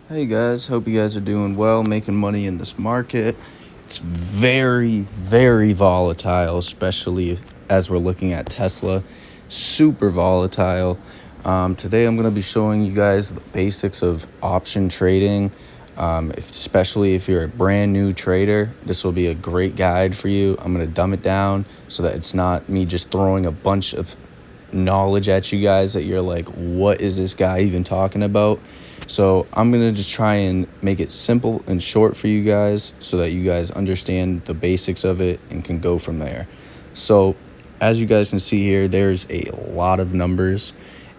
Hey guys, hope you guys are doing well, making money in this market. It's very, very volatile, especially as we're looking at Tesla. Super volatile. Today I'm going to be showing you guys the basics of option trading. Especially if you're a brand new trader, this will be a great guide for you. I'm going to dumb it down so that it's not me just throwing a bunch of knowledge at you guys that you're like, what is this guy even talking about? So I'm going to just try and make it simple and short for you guys so that you guys understand the basics of it and can go from there. So as you guys can see here, there's a lot of numbers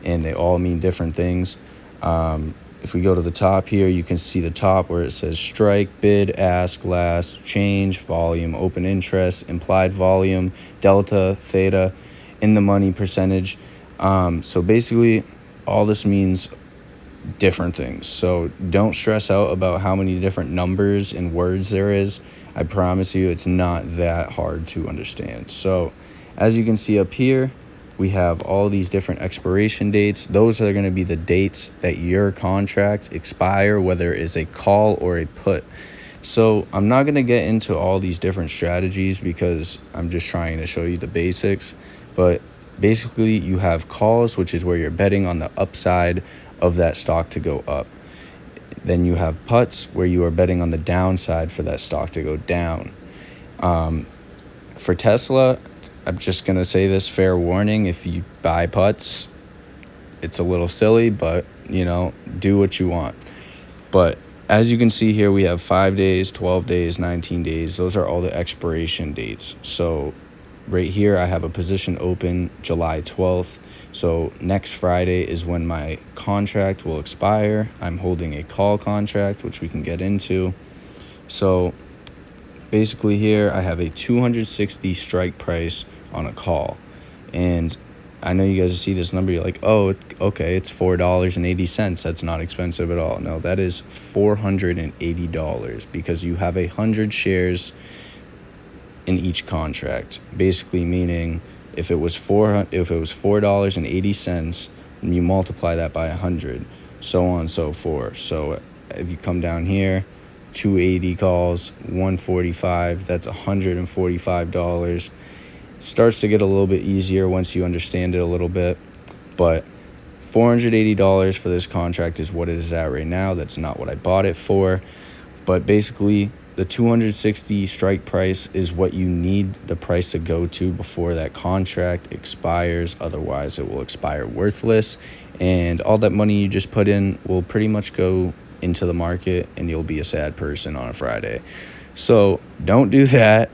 and they all mean different things. If we go to the top here, you can see the top where it says strike, bid, ask, last, change, volume, open interest, implied volume, delta, theta, in the money percentage. So basically all this means different things. So don't stress out about how many different numbers and words there is. I promise you it's not that hard to understand. So as you can see up here, we have all these different expiration dates. Those are going to be the dates that your contracts expire, whether it's a call or a put. So I'm not going to get into all these different strategies because I'm just trying to show you the basics. But basically you have calls, which is where you're betting on the upside of that stock to go up. Then you have puts, where you are betting on the downside for that stock to go down. For Tesla, I'm just going to say this, fair warning, if you buy puts, it's a little silly, but, do what you want. But as you can see here, we have 5 days, 12 days, 19 days. Those are all the expiration dates. So right here, I have a position open July 12th. So next Friday is when my contract will expire. I'm holding a call contract, which we can get into. So basically here, I have a 260 strike price on a call. And I know you guys see this number, you're like, oh, okay, it's $4.80. That's not expensive at all. No, that is $480 because you have 100 shares in each contract. Basically meaning if it was $4.80, and you multiply that by 100, so on and so forth. So if you come down here, 280 calls, 145, that's $145. Starts to get a little bit easier once you understand it a little bit, but $480 for this contract is what it is at right now. That's not what I bought it for, but basically the 260 strike price is what you need the price to go to before that contract expires. Otherwise it will expire worthless, and all that money you just put in will pretty much go into the market, and you'll be a sad person on a Friday. So don't do that.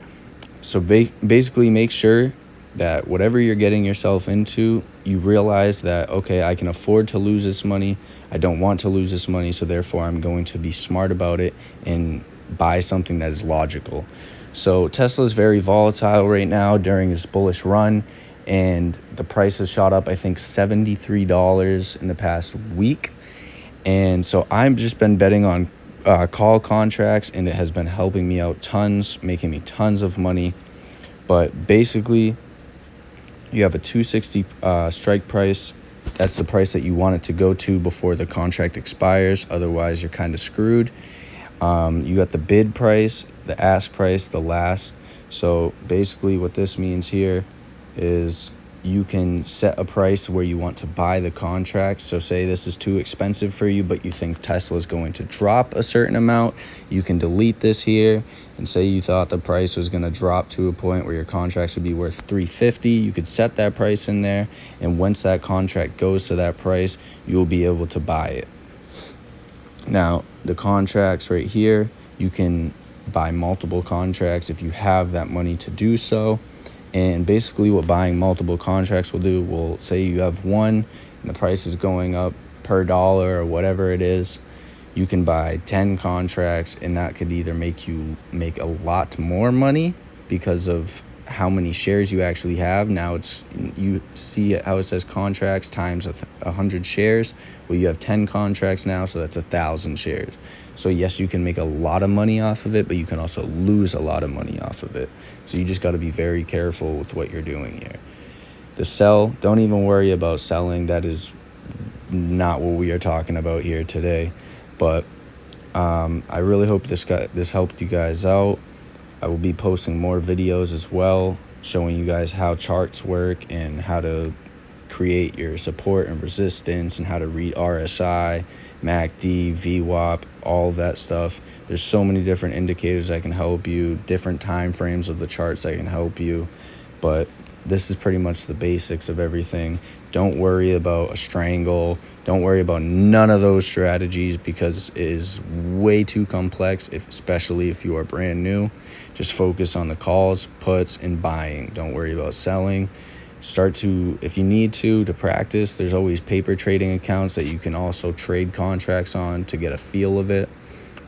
So basically make sure that whatever you're getting yourself into, you realize that, okay, I can afford to lose this money. I don't want to lose this money, so therefore I'm going to be smart about it and buy something that is logical. So Tesla is very volatile right now during this bullish run, and the price has shot up, I think, $73 in the past week. And so I've just been betting on call contracts, and it has been helping me out tons, making me tons of money. But basically, you have a 260 strike price. That's the price that you want it to go to before the contract expires. Otherwise, you're kind of screwed. You got the bid price, the ask price, the last. So basically what this means here is you can set a price where you want to buy the contract. So say this is too expensive for you, but you think Tesla is going to drop a certain amount. You can delete this here and say you thought the price was going to drop to a point where your contracts would be worth $350. You could set that price in there, and once that contract goes to that price, you'll be able to buy it. Now, the contracts right here, you can buy multiple contracts if you have that money to do so. And basically what buying multiple contracts will do, will say you have one and the price is going up per dollar or whatever it is, you can buy 10 contracts, and that could either make you make a lot more money because of how many shares you actually have. Now you see how it says contracts times 100 shares. Well, you have 10 contracts now, so that's 1,000 shares. So yes, you can make a lot of money off of it, but you can also lose a lot of money off of it. So you just got to be very careful with what you're doing here. The sell, don't even worry about selling. That is not what we are talking about here today. But I really hope this helped you guys out. I will be posting more videos as well, showing you guys how charts work and how to create your support and resistance and how to read RSI, MACD, VWAP, all of that stuff. There's so many different indicators that can help you, different time frames of the charts that can help you, but this is pretty much the basics of everything. Don't worry about a strangle. Don't worry about none of those strategies because it is way too complex, especially if you are brand new. Just focus on the calls, puts, and buying. Don't worry about selling. If you need to practice, there's always paper trading accounts that you can also trade contracts on to get a feel of it.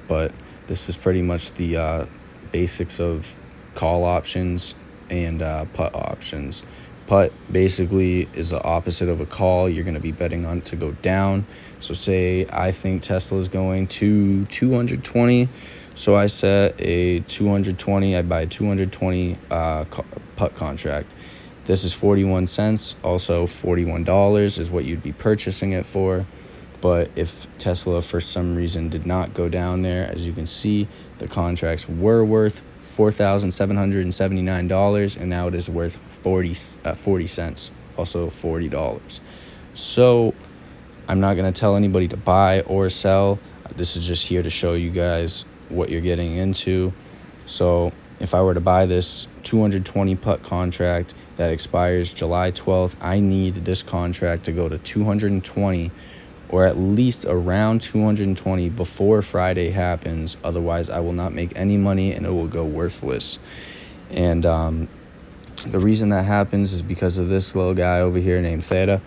But this is pretty much the basics of call options and put options. Put basically is the opposite of a call. You're going to be betting on it to go down. So say I think Tesla is going to 220. So I set a 220. I buy a 220 put contract. This is 41 cents. Also $41 is what you'd be purchasing it for. But if Tesla for some reason did not go down there, as you can see, the contracts were worth $4,779, and now it is worth 40 cents, also $40. So I'm not going to tell anybody to buy or sell. This is just here to show you guys what you're getting into. So if I were to buy this 220 put contract that expires July 12th, I need this contract to go to 220 or at least around 220 before Friday happens. Otherwise, I will not make any money and it will go worthless. And the reason that happens is because of this little guy over here named Theta.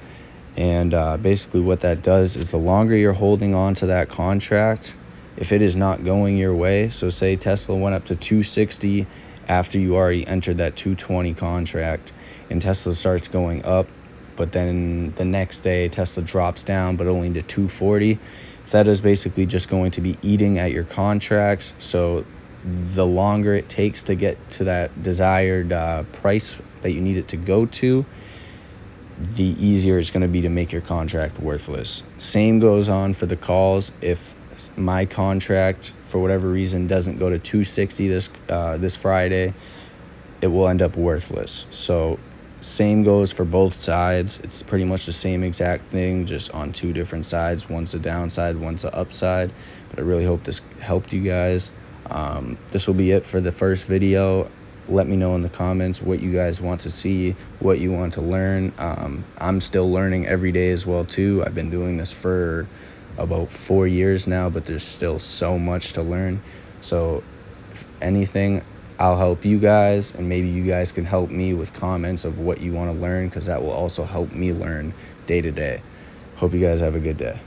And basically what that does is the longer you're holding on to that contract, if it is not going your way, so say Tesla went up to 260 after you already entered that 220 contract, and Tesla starts going up, but then the next day Tesla drops down but only to 240, Theta is basically just going to be eating at your contracts. So the longer it takes to get to that desired price that you need it to go to, the easier it's going to be to make your contract worthless. Same goes on for the calls. If my contract for whatever reason doesn't go to 260 this Friday, it will end up worthless. So same goes for both sides. It's pretty much the same exact thing, just on two different sides. One's a downside, one's a upside. But I really hope this helped you guys. This will be it for the first video. Let me know in the comments what you guys want to see, what you want to learn. I'm still learning every day as well too. I've been doing this for about 4 years now, but there's still so much to learn. So if anything, I'll help you guys, and maybe you guys can help me with comments of what you want to learn, because that will also help me learn day to day. Hope you guys have a good day.